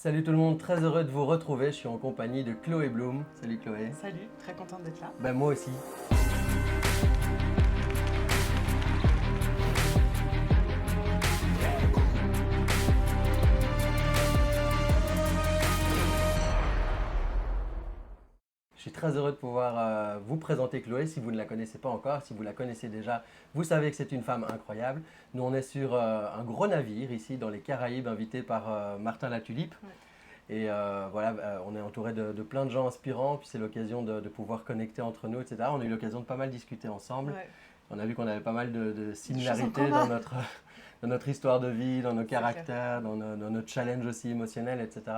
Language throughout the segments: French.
Salut tout le monde, très heureux de vous retrouver. Je suis en compagnie de Chloé Bloom. Salut Chloé. Salut, très contente d'être là. Ben moi aussi. Je suis très heureux de pouvoir vous présenter Chloé si vous ne la connaissez pas encore. Si vous la connaissez déjà, vous savez que c'est une femme incroyable. Nous, on est sur un gros navire ici dans les Caraïbes, invité par Martin Latulipe. Ouais. Et voilà, on est entouré de plein de gens inspirants, puis c'est l'occasion de pouvoir connecter entre nous, etc. On a eu l'occasion de pas mal discuter ensemble. Ouais, On a vu qu'on avait pas mal de des choses en similarités commun. dans notre histoire de vie, dans nos C'est clair. caractères, dans notre challenge aussi émotionnel, etc.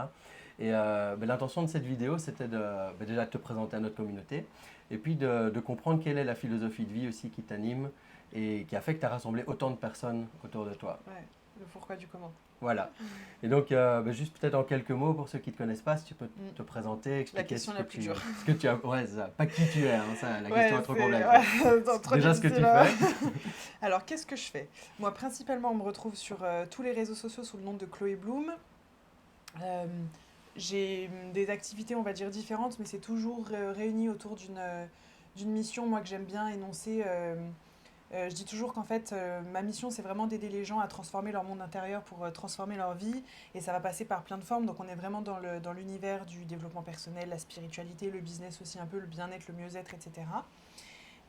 Et l'intention de cette vidéo, c'était déjà de te présenter à notre communauté, et puis de comprendre quelle est la philosophie de vie aussi qui t'anime et qui a fait que tu as rassemblé autant de personnes autour de toi. Ouais, le pourquoi du comment. Voilà. Et donc, juste peut-être en quelques mots, pour ceux qui ne te connaissent pas, si tu peux Mm. te présenter, expliquer question la plus dure. ce que tu as. Ouais, c'est ça. Pas qui tu es, hein, ça, la Ouais, question est trop c'est complexe. trop Déjà, ce que tu difficile, hein. fais. Alors, qu'est-ce que je fais? Moi, principalement, on me retrouve sur tous les réseaux sociaux sous le nom de Chloé Bloom. Euh, j'ai des activités, on va dire, différentes, mais c'est toujours réuni autour d'une mission, moi, que j'aime bien énoncer. Je dis toujours qu'en fait, ma mission, c'est vraiment d'aider les gens à transformer leur monde intérieur pour transformer leur vie. Et ça va passer par plein de formes. Donc, on est vraiment dans l'univers du développement personnel, la spiritualité, le business aussi un peu, le bien-être, le mieux-être, etc.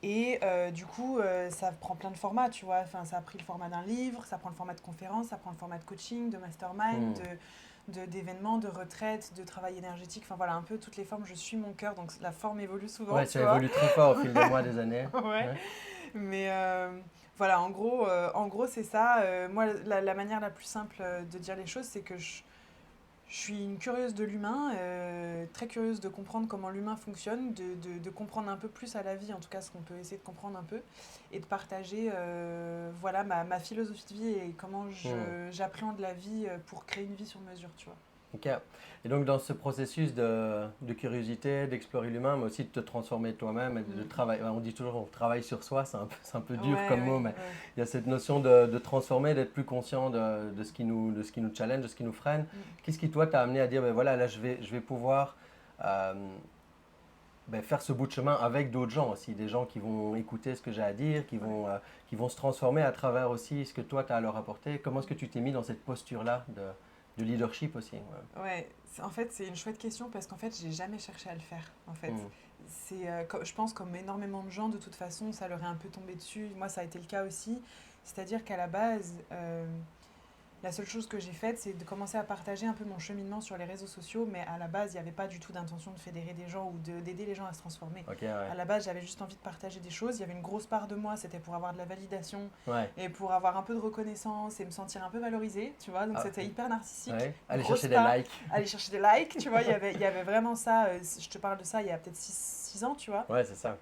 Et du coup, ça prend plein de formats, tu vois. Enfin, ça a pris le format d'un livre, ça prend le format de conférence, ça prend le format de coaching, de mastermind, Hmm. d'événements, de retraite, de travail énergétique. Enfin, voilà, un peu toutes les formes. Je suis mon cœur, donc la forme évolue souvent, Ouais, tu ça vois. évolue très fort au fil des mois, des années. Ouais. Ouais. Mais voilà, en gros c'est ça. Moi, la manière la plus simple de dire les choses, c'est que je suis une curieuse de l'humain, très curieuse de comprendre comment l'humain fonctionne, de comprendre un peu plus à la vie, en tout cas ce qu'on peut essayer de comprendre un peu, et de partager voilà, ma philosophie de vie et comment Hmm. j'appréhende la vie pour créer une vie sur mesure, tu vois. Ok. Et donc, dans ce processus de curiosité, d'explorer l'humain, mais aussi de te transformer toi-même et de Mm. travailler, on dit toujours on travaille sur soi, c'est un peu dur Ouais, comme mot, ouais, mais ouais. il y a cette notion de transformer, d'être plus conscient de ce qui nous challenge, de ce qui nous freine. Mm. Qu'est-ce qui, toi, t'a amené à dire, ben voilà, là, je vais pouvoir euh, faire ce bout de chemin avec d'autres gens aussi, des gens qui vont écouter ce que j'ai à dire, Ouais. qui vont se transformer à travers aussi ce que toi, tu as à leur apporter. Comment est-ce que tu t'es mis dans cette posture-là de leadership aussi? Ouais. Ouais, en fait, c'est une chouette question parce qu'en fait, j'ai jamais cherché à le faire, en fait. Hmm. C'est, je pense, comme énormément de gens, de toute façon, ça leur est un peu tombé dessus. Moi, ça a été le cas aussi. C'est-à-dire qu'à la base, la seule chose que j'ai faite, c'est de commencer à partager un peu mon cheminement sur les réseaux sociaux, mais à la base, il n'y avait pas du tout d'intention de fédérer des gens ou d'aider les gens à se transformer. Ok, ouais. À la base, j'avais juste envie de partager des choses. Il y avait une grosse part de moi, c'était pour avoir de la validation Ouais. et pour avoir un peu de reconnaissance et me sentir un peu valorisée, tu vois. Donc Ah, c'était hyper narcissique. ouais. Aller Grosse chercher des part, likes. aller chercher des likes, tu vois. Il y avait vraiment ça. Je te parle de ça il y a peut-être 6 ans, tu vois. Ouais, c'est ça.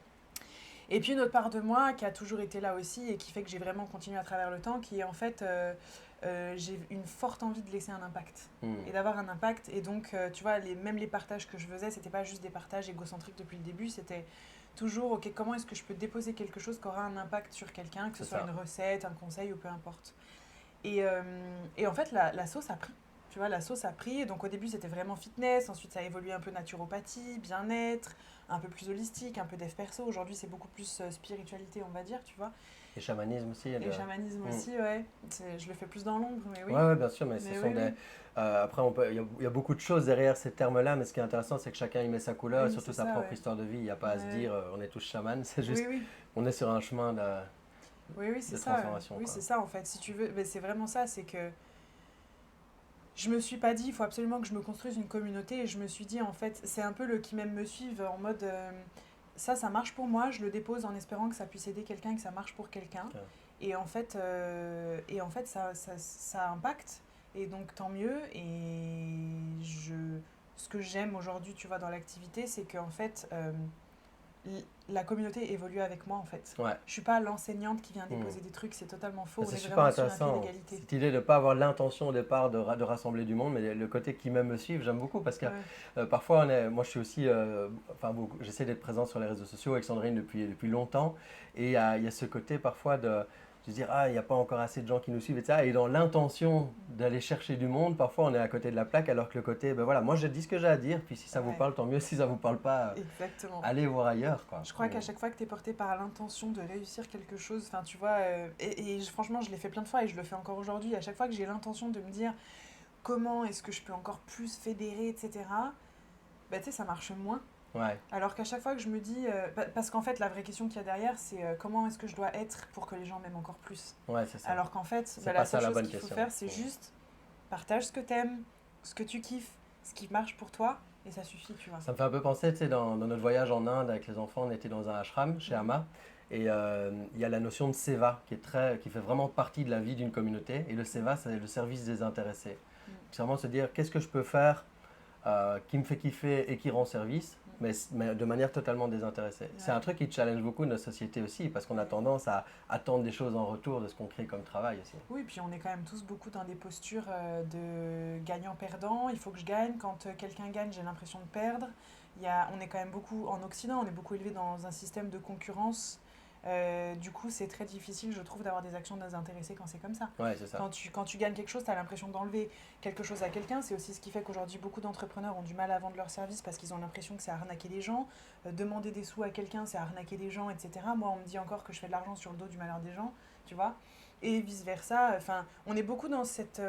Et puis une autre part de moi qui a toujours été là aussi et qui fait que j'ai vraiment continué à travers le temps, qui est en fait, j'ai une forte envie de laisser un impact Hmm. et d'avoir un impact. Et donc, tu vois, même les partages que je faisais, c'était pas juste des partages égocentriques depuis le début, c'était toujours, ok, comment est-ce que je peux déposer quelque chose qui aura un impact sur quelqu'un, que ce C'est soit ça. une recette, un conseil ou peu importe. Et en fait, la sauce a pris. Tu vois, la sauce a pris. Donc au début, c'était vraiment fitness. Ensuite, ça a évolué un peu naturopathie, bien-être, un peu plus holistique, un peu dev perso. Aujourd'hui, c'est beaucoup plus spiritualité, on va dire, tu vois. Et chamanisme aussi. Et chamanisme Hmm. aussi, ouais. Je le fais plus dans l'ombre, mais oui. Ouais, ouais, bien sûr, mais ce Mais sont oui, des. oui. Après, il y a beaucoup de choses derrière ces termes-là, mais ce qui est intéressant, c'est que chacun y met sa couleur et Oui, surtout c'est sa ça, propre ouais. histoire de vie. Il n'y a pas à se Ouais. dire on est tous chamans, c'est Oui, juste oui. on est sur un chemin Oui, oui, c'est de ça. transformation, Oui, quoi. c'est ça, en fait. Si tu veux, mais c'est vraiment ça. C'est que je me suis pas dit, il faut absolument que je me construise une communauté. Et je me suis dit, en fait, c'est un peu le qui m'aime me suive en mode ça marche pour moi, je le dépose en espérant que ça puisse aider quelqu'un, que ça marche pour quelqu'un. Ok. Et en fait ça impacte. Et donc tant mieux. Ce que j'aime aujourd'hui, tu vois, dans l'activité, c'est qu'en fait, la communauté évolue avec moi, en fait. Ouais. Je suis pas l'enseignante qui vient Hmm. déposer des trucs, c'est totalement faux. On C'est est super vraiment sur un pied intéressant, d'égalité. cette idée de ne pas avoir l'intention au départ de rassembler du monde, mais le côté qui m'aime me suivre, j'aime beaucoup parce que Ouais. parfois, moi je suis aussi, j'essaie d'être présent sur les réseaux sociaux avec Sandrine depuis longtemps, et il y a ce côté parfois de, je se dire, ah, il n'y a pas encore assez de gens qui nous suivent, etc. Et dans l'intention d'aller chercher du monde, parfois on est à côté de la plaque, alors que le côté, ben voilà, moi je dis ce que j'ai à dire, puis si ça vous Ouais. parle, tant mieux, si ça vous parle pas, Exactement. allez voir ailleurs, quoi. Je crois qu'à chaque fois que tu es porté par l'intention de réussir quelque chose, enfin tu vois, franchement je l'ai fait plein de fois et je le fais encore aujourd'hui, à chaque fois que j'ai l'intention de me dire comment est-ce que je peux encore plus fédérer, etc., bah tu sais, ça marche moins. Ouais, Alors qu'à chaque fois que je me dis, parce qu'en fait la vraie question qu'il y a derrière c'est comment est-ce que je dois être pour que les gens m'aiment encore plus. ouais, c'est ça. Alors qu'en fait, C'est bah, pas la ça seule la chose bonne qu'il faut question. faire c'est juste partage ce que t'aimes, ce que tu kiffes, ce qui marche pour toi et ça suffit, tu vois. Ça me fait un peu penser, tu sais, dans notre voyage en Inde avec les enfants, on était dans un ashram chez Amma. Et il y a la notion de seva qui fait vraiment partie de la vie d'une communauté. Et le seva, c'est le service désintéressé. C'est vraiment se dire qu'est-ce que je peux faire qui me fait kiffer et qui rend service, mais de manière totalement désintéressée. Ouais. C'est un truc qui challenge beaucoup notre société aussi, parce qu'on a tendance à attendre des choses en retour de ce qu'on crée comme travail aussi. Oui, puis on est quand même tous beaucoup dans des postures de gagnant-perdant. Il faut que je gagne. Quand quelqu'un gagne, j'ai l'impression de perdre. On est quand même beaucoup, en Occident, on est beaucoup élevé dans un système de concurrence. Du coup, c'est très difficile, je trouve, d'avoir des actions désintéressées quand c'est comme ça. Ouais, c'est ça. Quand tu gagnes quelque chose, tu as l'impression d'enlever quelque chose à quelqu'un. C'est aussi ce qui fait qu'aujourd'hui, beaucoup d'entrepreneurs ont du mal à vendre leurs services parce qu'ils ont l'impression que c'est arnaquer les gens. Demander des sous à quelqu'un, c'est arnaquer les gens, etc. Moi, on me dit encore que je fais de l'argent sur le dos du malheur des gens, tu vois. Et vice-versa. Enfin, on est beaucoup dans cette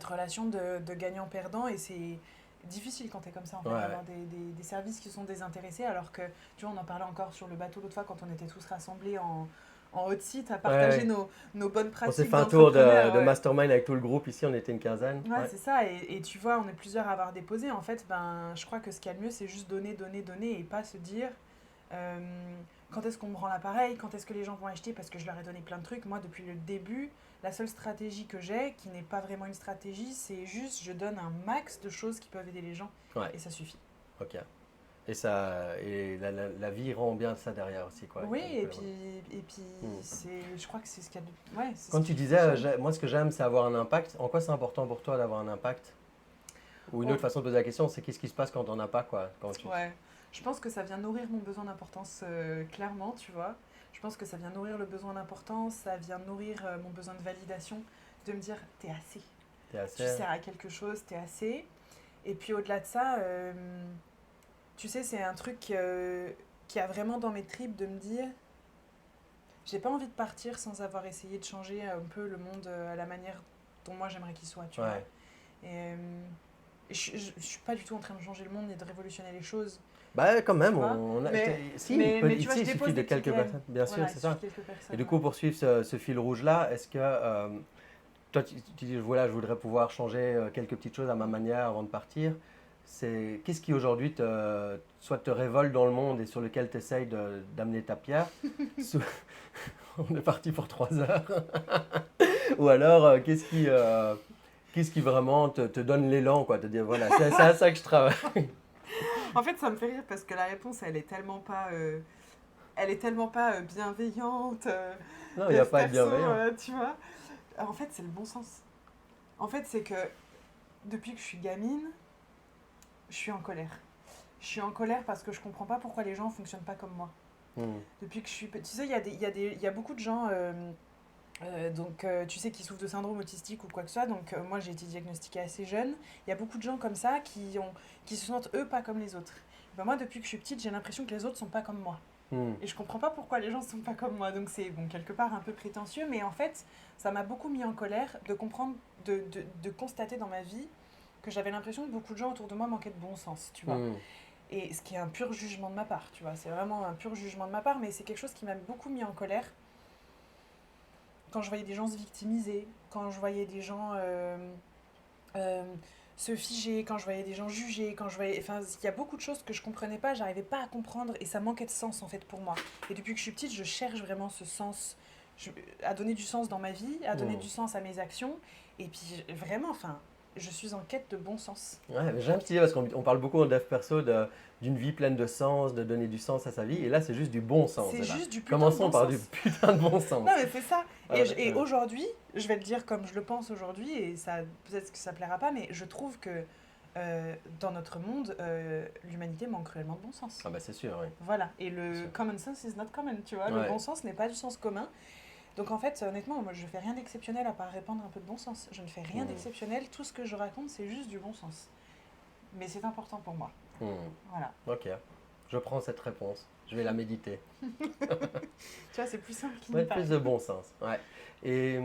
relation de gagnant-perdant et c'est difficile quand tu es comme ça, en fait, d'avoir des services qui sont désintéressés, alors que, tu vois, on en parlait encore sur le bateau l'autre fois quand on était tous rassemblés en hot seat à partager nos bonnes pratiques. On s'est fait un tour de ouais. mastermind avec tout le groupe ici, on était une quinzaine. Ouais, c'est ça, et tu vois, on est plusieurs à avoir déposé. En fait, ben, je crois que ce qu'il y a de mieux, c'est juste donner, donner, donner et pas se dire quand est-ce qu'on me rend l'appareil, quand est-ce que les gens vont acheter parce que je leur ai donné plein de trucs. Moi, depuis le début, la seule stratégie que j'ai, qui n'est pas vraiment une stratégie, c'est juste je donne un max de choses qui peuvent aider les gens et ça suffit. Ok. Et la vie rend bien ça derrière aussi, quoi. Oui, et puis je crois que c'est ce qu'il y a de... Ouais, quand tu disais, moi ce que j'aime c'est avoir un impact, en quoi c'est important pour toi d'avoir un impact? Ou une autre façon de poser la question, c'est qu'est-ce qui se passe quand on n'en a pas, quoi, Ouais, je pense que ça vient nourrir mon besoin d'importance, clairement, tu vois. Je pense que ça vient nourrir le besoin d'importance, ça vient nourrir mon besoin de validation, de me dire t'es assez. Tu sers à quelque chose, t'es assez. Et puis au-delà de ça, tu sais, c'est un truc qui a vraiment dans mes tripes de me dire j'ai pas envie de partir sans avoir essayé de changer un peu le monde à la manière dont moi j'aimerais qu'il soit, tu vois. Et je suis pas du tout en train de changer le monde ni de révolutionner les choses. Bah quand même, mais tu vois, il suffit de quelques personnes, bien sûr, c'est ça. Et du coup, pour suivre ce fil rouge-là, est-ce que toi, tu dis, voilà, je voudrais pouvoir changer quelques petites choses à ma manière avant de partir. Qu'est-ce qui aujourd'hui soit te révolte dans le monde et sur lequel tu essayes d'amener ta pierre? On est parti pour 3 heures. Ou alors, qu'est-ce qui vraiment te donne l'élan, quoi, te dire, voilà, c'est à ça que je travaille. En fait, ça me fait rire parce que la réponse, elle est tellement pas bienveillante. Non, il n'y a pas de bienveillant. Tu vois. En fait, c'est le bon sens. En fait, c'est que depuis que je suis gamine, je suis en colère. Je suis en colère parce que je comprends pas pourquoi les gens ne fonctionnent pas comme moi. Depuis que je suis... Tu sais, il y a beaucoup de gens... tu sais, qui souffrent de syndrome autistique ou quoi que ce soit. Donc, moi, j'ai été diagnostiquée assez jeune. Il y a beaucoup de gens comme ça qui se sentent, eux, pas comme les autres. Ben, moi, depuis que je suis petite, j'ai l'impression que les autres sont pas comme moi. Et je comprends pas pourquoi les gens sont pas comme moi. Donc, c'est, bon, quelque part un peu prétentieux. Mais en fait, ça m'a beaucoup mis en colère de comprendre, de constater dans ma vie que j'avais l'impression que beaucoup de gens autour de moi manquaient de bon sens, tu vois. Et ce qui est un pur jugement de ma part, tu vois. C'est vraiment un pur jugement de ma part. Mais c'est quelque chose qui m'a beaucoup mis en colère. Quand je voyais des gens se victimiser, quand je voyais des gens se figer, quand je voyais des gens juger, enfin, il y a beaucoup de choses que je comprenais pas, j'arrivais pas à comprendre et ça manquait de sens en fait pour moi. Et depuis que je suis petite, je cherche vraiment ce sens, à donner du sens dans ma vie, à donner du sens à mes actions. Et puis vraiment, enfin, je suis en quête de bon sens. Ouais, mais j'aime cette idée parce qu'on parle beaucoup en dev perso d'une vie pleine de sens, de donner du sens à sa vie. Et là, c'est juste du bon sens. C'est juste du putain de Commençons bon par sens. du putain de bon sens. Non, mais c'est ça. Et aujourd'hui, je vais le dire comme je le pense aujourd'hui, et ça, peut-être que ça plaira pas, mais je trouve que dans notre monde, l'humanité manque cruellement de bon sens. Ah bah c'est sûr, oui. Voilà. Et le common sense is not common, tu vois. Le bon sens n'est pas du sens commun. Donc en fait, honnêtement, moi je fais rien d'exceptionnel à part répandre un peu de bon sens. Je ne fais rien d'exceptionnel, tout ce que je raconte c'est juste du bon sens. Mais c'est important pour moi. Voilà. Ok, je prends cette réponse, je vais la méditer. Tu vois, c'est plus simple qu'il Ouais, n'y paraît. plus de bon sens. Ouais. Et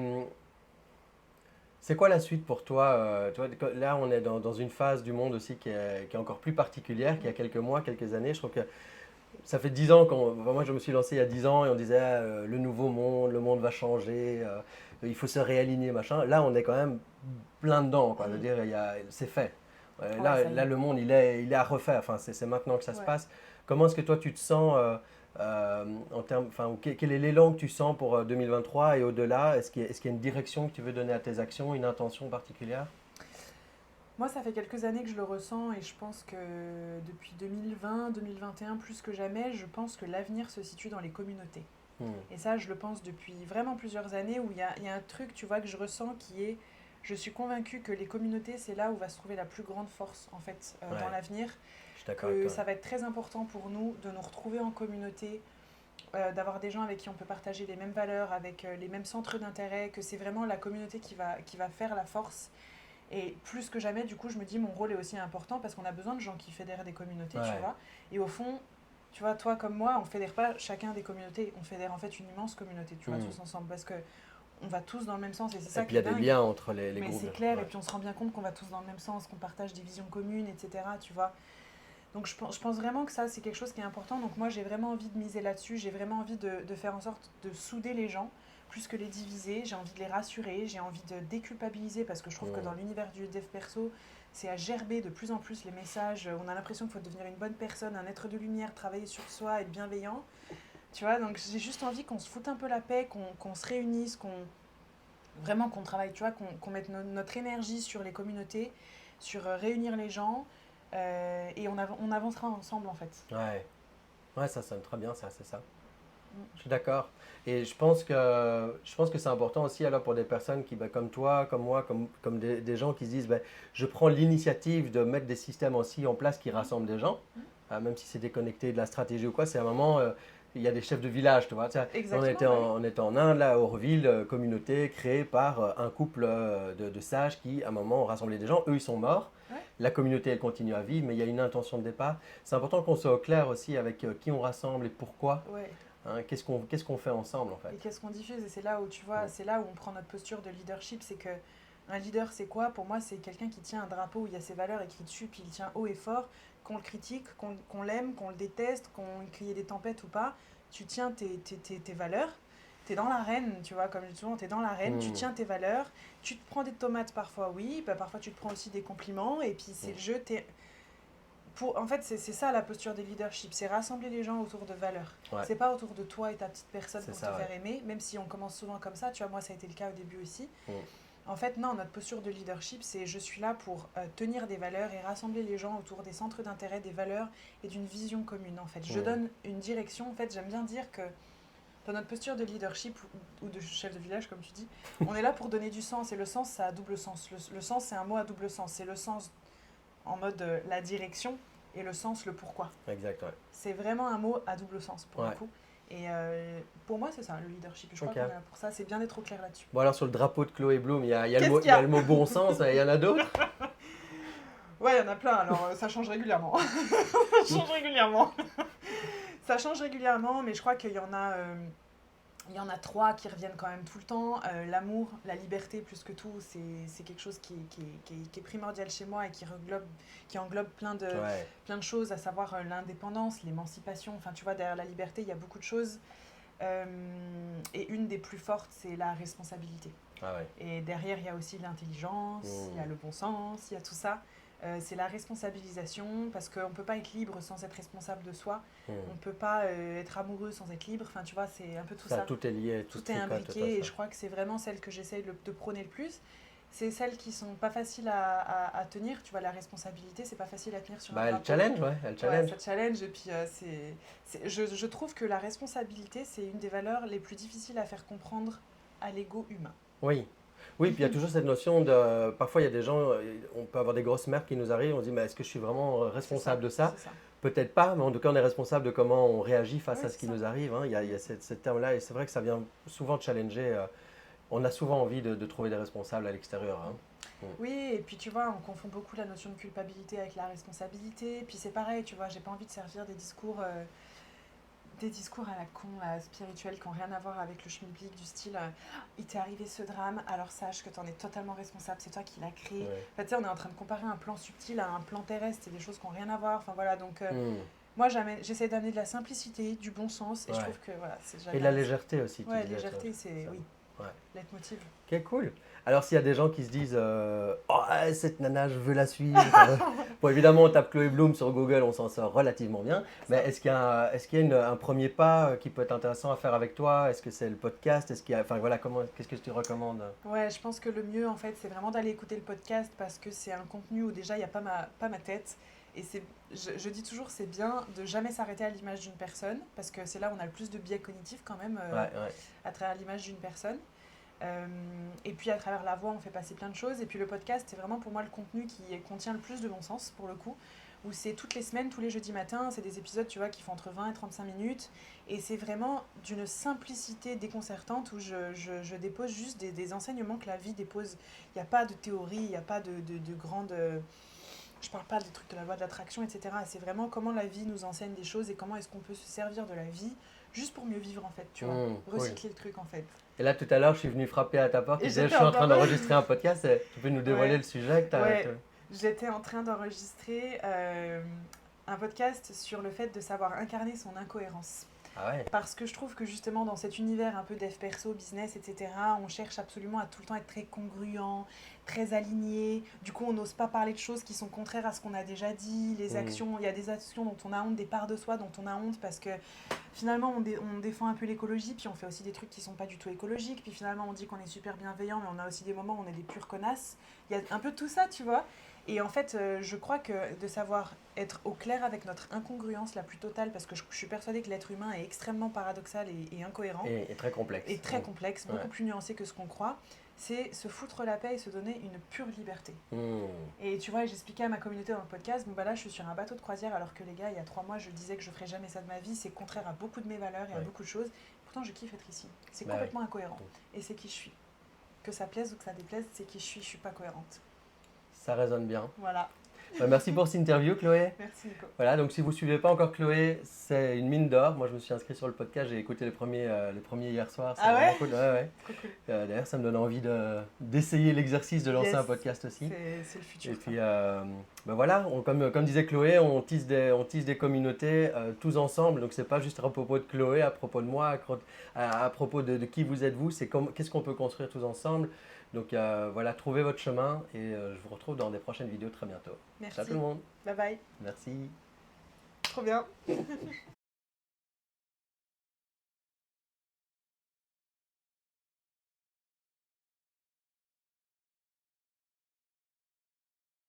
c'est quoi la suite pour toi? Tu vois, là, on est dans une phase du monde aussi qui est encore plus particulière qu'il y a quelques mois, quelques années. Je trouve que ça fait 10 ans moi, je me suis lancé il y a 10 ans et on disait le nouveau monde, le monde va changer, il faut se réaligner, machin. Là, on est quand même plein dedans, quoi. Je veux dire, c'est fait. Là, le monde, il est à refaire. Enfin, c'est maintenant que ça se passe. Comment est-ce que toi, tu te sens en termes, enfin, quel est l'élan que tu sens pour 2023 et au-delà? Est-ce qu'il y a une direction que tu veux donner à tes actions, une intention particulière? Moi, ça fait quelques années que je le ressens et je pense que depuis 2020, 2021, plus que jamais, je pense que l'avenir se situe dans les communautés. Et ça, je le pense depuis vraiment plusieurs années où il y a un truc, tu vois, que je ressens qui est, je suis convaincue que les communautés, c'est là où va se trouver la plus grande force, en fait, dans l'avenir. Je suis d'accord avec Que toi. ça va être très important pour nous de nous retrouver en communauté, d'avoir des gens avec qui on peut partager les mêmes valeurs, avec les mêmes centres d'intérêt, que c'est vraiment la communauté qui va faire la force. Et plus que jamais, du coup, je me dis, mon rôle est aussi important parce qu'on a besoin de gens qui fédèrent des communautés, tu vois. Et au fond, tu vois, toi comme moi, on fédère pas chacun des communautés, on fédère en fait une immense communauté, tu vois, tous ensemble, parce que on va tous dans le même sens et c'est ça qui est dingue. Et puis il y a des liens entre les mais groupes. c'est clair, et puis on se rend bien compte qu'on va tous dans le même sens, qu'on partage des visions communes, etc., tu vois. Donc je pense vraiment que ça, c'est quelque chose qui est important. Donc moi, j'ai vraiment envie de miser là-dessus, j'ai vraiment envie de faire en sorte de souder les gens, plus que les diviser, j'ai envie de les rassurer, j'ai envie de déculpabiliser, parce que je trouve que dans l'univers du dev perso, c'est à gerber de plus en plus les messages, on a l'impression qu'il faut devenir une bonne personne, un être de lumière, travailler sur soi, être bienveillant, tu vois, donc j'ai juste envie qu'on se foute un peu la paix, qu'on se réunisse, vraiment qu'on travaille, tu vois, qu'on mette notre énergie sur les communautés, sur réunir les gens, et on avancera ensemble en fait. Ouais, ça sonne très bien, ça, c'est ça. Je suis d'accord. Et je pense que c'est important aussi alors pour des personnes qui, comme toi, comme moi, comme des gens qui se disent, je prends l'initiative de mettre des systèmes aussi en place qui rassemblent des gens, même si c'est déconnecté de la stratégie ou quoi. C'est un moment, il y a des chefs de village, tu vois. On était en Inde, là, à Auroville, communauté créée par un couple de sages qui, à un moment, ont rassemblé des gens. Eux, ils sont morts. La communauté, elle continue à vivre, mais il y a une intention de départ. C'est important qu'on soit au clair aussi avec qui on rassemble et pourquoi. Qu'est-ce qu'on fait ensemble en fait? Et qu'est-ce qu'on diffuse? Et c'est là où tu vois, c'est là où on prend notre posture de leadership. C'est que un leader, c'est quoi? Pour moi, c'est quelqu'un qui tient un drapeau où il y a ses valeurs écrites dessus, puis il tient haut et fort, qu'on le critique, qu'on l'aime, qu'on le déteste, qu'il y ait des tempêtes ou pas. Tu tiens tes valeurs. T'es dans l'arène, tu vois, comme je dis souvent, t'es dans l'arène, tu tiens tes valeurs. Tu te prends des tomates parfois, oui, parfois tu te prends aussi des compliments, et puis c'est le jeu. En fait, c'est ça la posture des leadership, c'est rassembler les gens autour de valeurs. C'est pas autour de toi et ta petite personne pour te faire aimer, même si on commence souvent comme ça, tu vois, moi ça a été le cas au début aussi. En fait, non, notre posture de leadership, c'est je suis là pour tenir des valeurs et rassembler les gens autour des centres d'intérêt, des valeurs et d'une vision commune, en fait. Je donne une direction, en fait, j'aime bien dire que dans notre posture de leadership ou de chef de village, comme tu dis, on est là pour donner du sens, et le sens, ça a double sens. Le sens, c'est un mot à double sens, c'est le sens en mode la direction et le sens, le pourquoi. Exact, ouais. C'est vraiment un mot à double sens pour le coup. Et pour moi, c'est ça, le leadership. Je crois qu'on est là pour ça, c'est bien d'être au clair là-dessus. Bon, alors sur le drapeau de Chloé Bloom, il y a le mot bon sens, il y en a d'autres? Ouais, il y en a plein, alors ça change régulièrement. Ça change régulièrement, mais je crois qu'il y en a... Il y en a 3 qui reviennent quand même tout le temps. L'amour, la liberté, plus que tout, c'est quelque chose qui est primordial chez moi et qui englobe plein de choses, à savoir l'indépendance, l'émancipation. Enfin, tu vois, derrière la liberté, il y a beaucoup de choses. Et une des plus fortes, c'est la responsabilité. Et derrière, il y a aussi l'intelligence, il y a le bon sens, il y a tout ça. C'est la responsabilisation, parce qu'on ne peut pas être libre sans être responsable de soi. On ne peut pas être amoureux sans être libre. Enfin, tu vois, c'est un peu tout ça. Tout est lié, tout est imbriqué. Et je crois que c'est vraiment celle que j'essaye de prôner le plus. C'est celles qui sont pas faciles à tenir. Tu vois, la responsabilité, c'est pas facile à tenir sur un elle challenge, elle challenge. Ça challenge. Et puis, je trouve que la responsabilité, c'est une des valeurs les plus difficiles à faire comprendre à l'ego humain. Oui, puis il y a toujours cette notion de... Parfois, il y a des gens, on peut avoir des grosses merdes qui nous arrivent, on se dit, mais est-ce que je suis vraiment responsable de ça? peut-être pas, mais en tout cas, on est responsable de comment on réagit face Oui, à ce qui c'est ça. nous arrive, hein. Il y a ce terme-là, et c'est vrai que ça vient souvent challenger. On a souvent envie de trouver des responsables à l'extérieur, hein. Oui, et puis tu vois, on confond beaucoup la notion de culpabilité avec la responsabilité. Puis c'est pareil, tu vois, j'ai pas envie de servir des discours à la con, là, spirituels, qui n'ont rien à voir avec le schmilblick, du style il t'est arrivé ce drame, alors sache que t'en es totalement responsable, c'est toi qui l'as créé. Ouais. Enfin, tu sais, on est en train de comparer un plan subtil à un plan terrestre, c'est des choses qui n'ont rien à voir. Enfin voilà, donc Hmm. moi j'essaie d'amener de la simplicité, du bon sens, et je Ouais. trouve que voilà, c'est déjà Et de bien. la légèreté aussi, tu Ouais, disais, légèreté, c'est ça. oui, Ouais. leitmotiv. Ok, cool. Alors, s'il y a des gens qui se disent oh, cette nana, je veux la suivre. Bon, évidemment, on tape Chloé Bloom sur Google, on s'en sort relativement bien. Mais est-ce qu'il y a un premier pas qui peut être intéressant à faire avec toi? Est-ce que c'est le podcast? Est-ce qu'il y a, enfin, voilà, qu'est-ce que tu recommandes? Ouais, je pense que le mieux, en fait, c'est vraiment d'aller écouter le podcast parce que c'est un contenu où déjà, il n'y a pas ma tête. Et je dis toujours, c'est bien de jamais s'arrêter à l'image d'une personne parce que c'est là où on a le plus de biais cognitifs quand même Ouais, ouais. à travers l'image d'une personne. Euh, et puis à travers la voix, on fait passer plein de choses. Et puis le podcast, c'est vraiment pour moi le contenu qui contient le plus de bon sens pour le coup. Où c'est toutes les semaines, tous les jeudis matins, c'est des épisodes, tu vois, qui font entre 20 et 35 minutes. Et c'est vraiment d'une simplicité déconcertante où je dépose juste des enseignements que la vie dépose. Il n'y a pas de théorie, il n'y a pas de grandes... je parle pas des trucs de la loi de l'attraction, etc. C'est vraiment comment la vie nous enseigne des choses et comment est-ce qu'on peut se servir de la vie juste pour mieux vivre, en fait, tu vois. Cool. Recycler le truc, en fait. Et là, tout à l'heure, je suis venu frapper à ta porte. Tu Et disais, je j'étais suis en en train train de... d'enregistrer un podcast. Tu peux nous dévoiler Ouais. le sujet que Ouais, j'étais en train d'enregistrer un podcast sur le fait de savoir incarner son incohérence. Ah ouais. Parce que je trouve que justement dans cet univers un peu dev perso, business, etc., on cherche absolument à tout le temps être très congruent, très aligné. Du coup, on n'ose pas parler de choses qui sont contraires à ce qu'on a déjà dit. Les actions, il y a des actions dont on a honte, des parts de soi dont on a honte parce que finalement on défend un peu l'écologie, puis on fait aussi des trucs qui sont pas du tout écologiques. Puis finalement on dit qu'on est super bienveillant, mais on a aussi des moments où on est des pures connasses. Il y a un peu tout ça, tu vois. Et en fait, je crois que de savoir être au clair avec notre incongruence la plus totale, parce que je suis persuadée que l'être humain est extrêmement paradoxal et incohérent, Et très complexe. et très complexe, beaucoup Ouais. plus nuancé que ce qu'on croit, c'est se foutre la paix et se donner une pure liberté. Et tu vois, j'expliquais à ma communauté dans le podcast, bon bah là je suis sur un bateau de croisière alors que les gars, il y a 3 mois, je disais que je ferais jamais ça de ma vie, c'est contraire à beaucoup de mes valeurs et à Ouais. beaucoup de choses. Pourtant, je kiffe être ici. C'est Bah complètement incohérent. Et c'est qui je suis. Que ça plaise ou que ça déplaise, c'est qui je suis pas cohérente. Ça résonne bien. Voilà. Merci pour cette interview, Chloé. Merci Nico. Voilà, donc si vous ne suivez pas encore Chloé, c'est une mine d'or. Moi, je me suis inscrit sur le podcast, j'ai écouté les premiers hier soir. C'est Ah vraiment ouais cool. Ouais, ouais. Trop cool. D'ailleurs, ça me donne envie d'essayer l'exercice de lancer Yes. un podcast aussi. C'est le futur. Et puis, ben voilà, comme disait Chloé, on tisse des communautés tous ensemble. Donc, c'est pas juste à propos de Chloé, à propos de moi, à propos de qui vous êtes vous. C'est qu'est-ce qu'on peut construire tous ensemble. Donc, voilà, trouvez votre chemin et je vous retrouve dans des prochaines vidéos très bientôt. Merci. Ciao tout le monde. Bye bye. Merci. Trop bien.